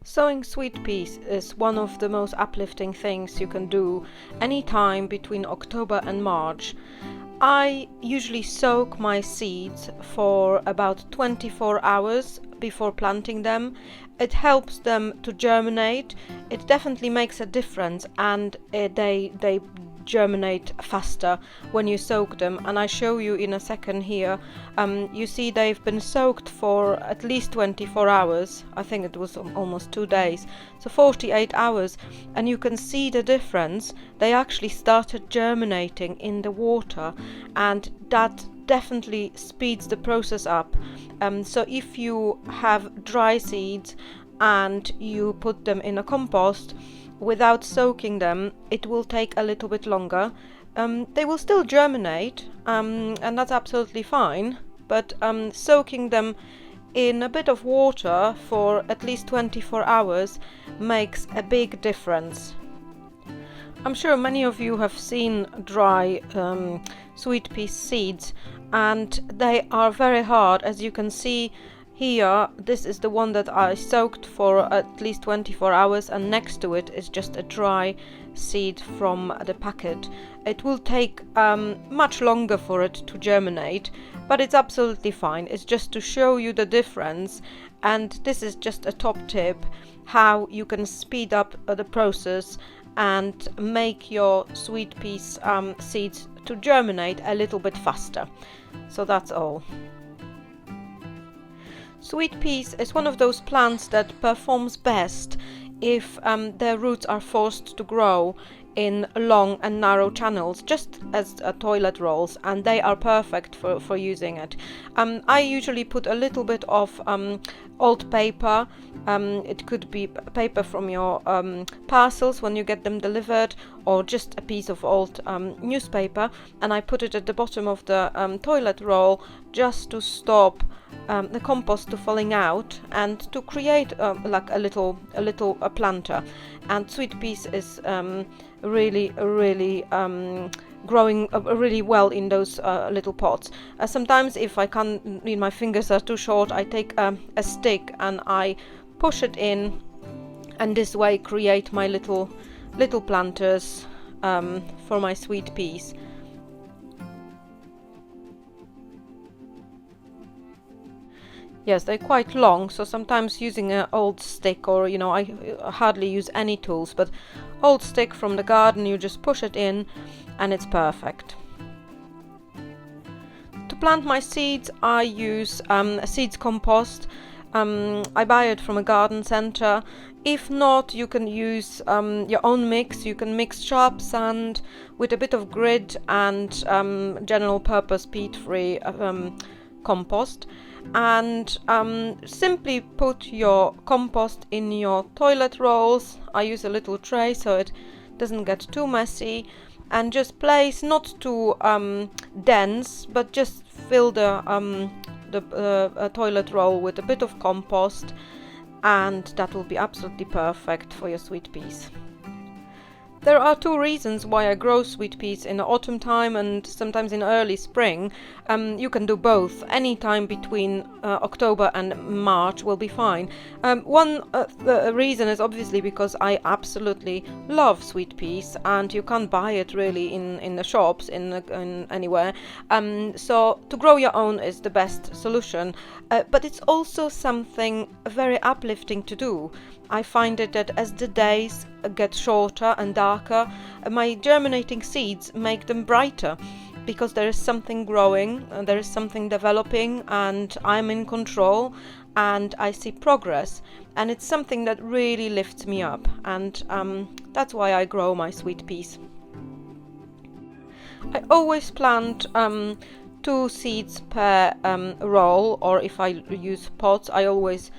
Sowing sweet peas is one of the most uplifting things you can do anytime between October and March. I usually soak my seeds for about 24 hours before planting them. It helps them to germinate. It definitely makes a difference, and they germinate faster when you soak them, and I show you in a second here. You see they've been soaked for at least 24 hours. I think it was almost 2 days, so 48 hours, and you can see the difference. They actually started germinating in the water, and that definitely speeds the process up. So if you have dry seeds and you put them in a compost without soaking them, it will take a little bit longer. They will still germinate, and that's absolutely fine, but soaking them in a bit of water for at least 24 hours makes a big difference. I'm sure many of you have seen dry sweet pea seeds, and they are very hard. As you can see here, this is the one that I soaked for at least 24 hours, and next to it is just a dry seed from the packet. It will take much longer for it to germinate, but it's absolutely fine. It's just to show you the difference, and this is just a top tip how you can speed up the process and make your sweet peas seeds to germinate a little bit faster. So that's all. Sweet peas is one of those plants that performs best if their roots are forced to grow in long and narrow channels, just as toilet rolls, and they are perfect for using it. I usually put a little bit of old paper. It could be paper from your parcels when you get them delivered, or just a piece of old newspaper, and I put it at the bottom of the toilet roll just to stop the compost to falling out and to create like a little planter. And sweet peas is really growing really well in those little pots. Sometimes if I can't, my fingers are too short, I take a stick and I push it in, and this way create my little planters for my sweet peas. Yes, they're quite long, so sometimes using an old stick, or I hardly use any tools, but old stick from the garden, you just push it in and it's perfect. To plant my seeds, I use a seeds compost. I buy it from a garden center. If not, you can use your own mix. You can mix sharp sand with a bit of grit and general purpose peat-free compost, and simply put your compost in your toilet rolls. I use a little tray so it doesn't get too messy, and just place not too dense, but just fill the toilet roll with a bit of compost, and that will be absolutely perfect for your sweet peas. There are two reasons why I grow sweet peas in the autumn time and sometimes in early spring. You can do both. Any time between October and March will be fine. One reason is obviously because I absolutely love sweet peas, and you can't buy it really in the shops, in anywhere. So to grow your own is the best solution. But it's also something very uplifting to do. I find it that as the days get shorter and darker, my germinating seeds make them brighter, because there is something growing, there is something developing, and I'm in control and I see progress, and it's something that really lifts me up, and that's why I grow my sweet peas. I always plant 2 seeds per roll, or if I use pots, I always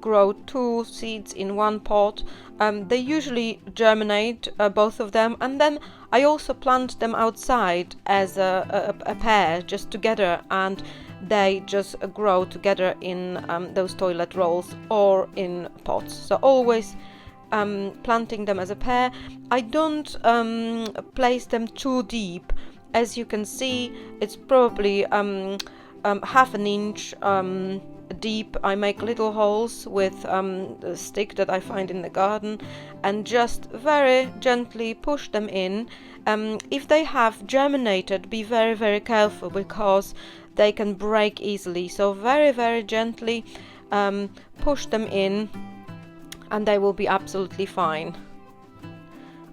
grow 2 seeds in one pot. They usually germinate, both of them, and then I also plant them outside as a pair, just together, and they just grow together in those toilet rolls or in pots. So always planting them as a pair. I don't place them too deep. As you can see, it's probably half an inch deep. I make little holes with a stick that I find in the garden and just very gently push them in. If they have germinated, be very, very careful because they can break easily. So very, very gently push them in and they will be absolutely fine.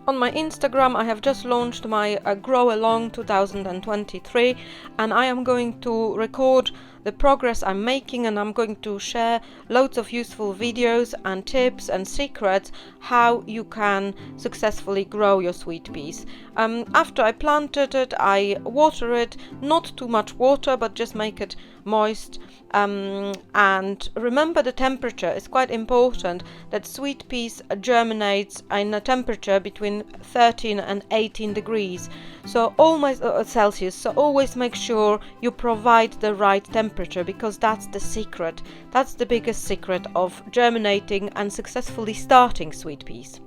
On my Instagram I have just launched my Grow Along 2023, and I am going to record the progress I'm making, and I'm going to share loads of useful videos and tips and secrets how you can successfully grow your sweet peas. After I planted it, I water it, not too much water, but just make it moist. And remember the temperature is quite important, that sweet peas germinates in a temperature between 13 and 18 degrees, so almost Celsius, so always make sure you provide the right temperature, because that's the secret, that's the biggest secret of germinating and successfully starting sweet peas.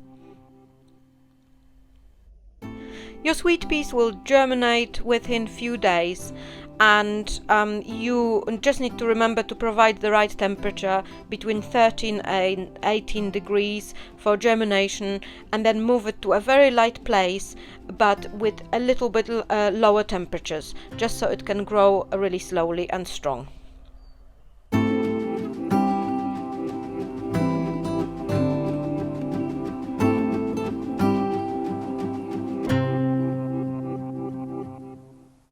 Your sweet peas will germinate within few days, and you just need to remember to provide the right temperature between 13 and 18 degrees for germination, and then move it to a very light place but with a little bit lower temperatures, just so it can grow really slowly and strong.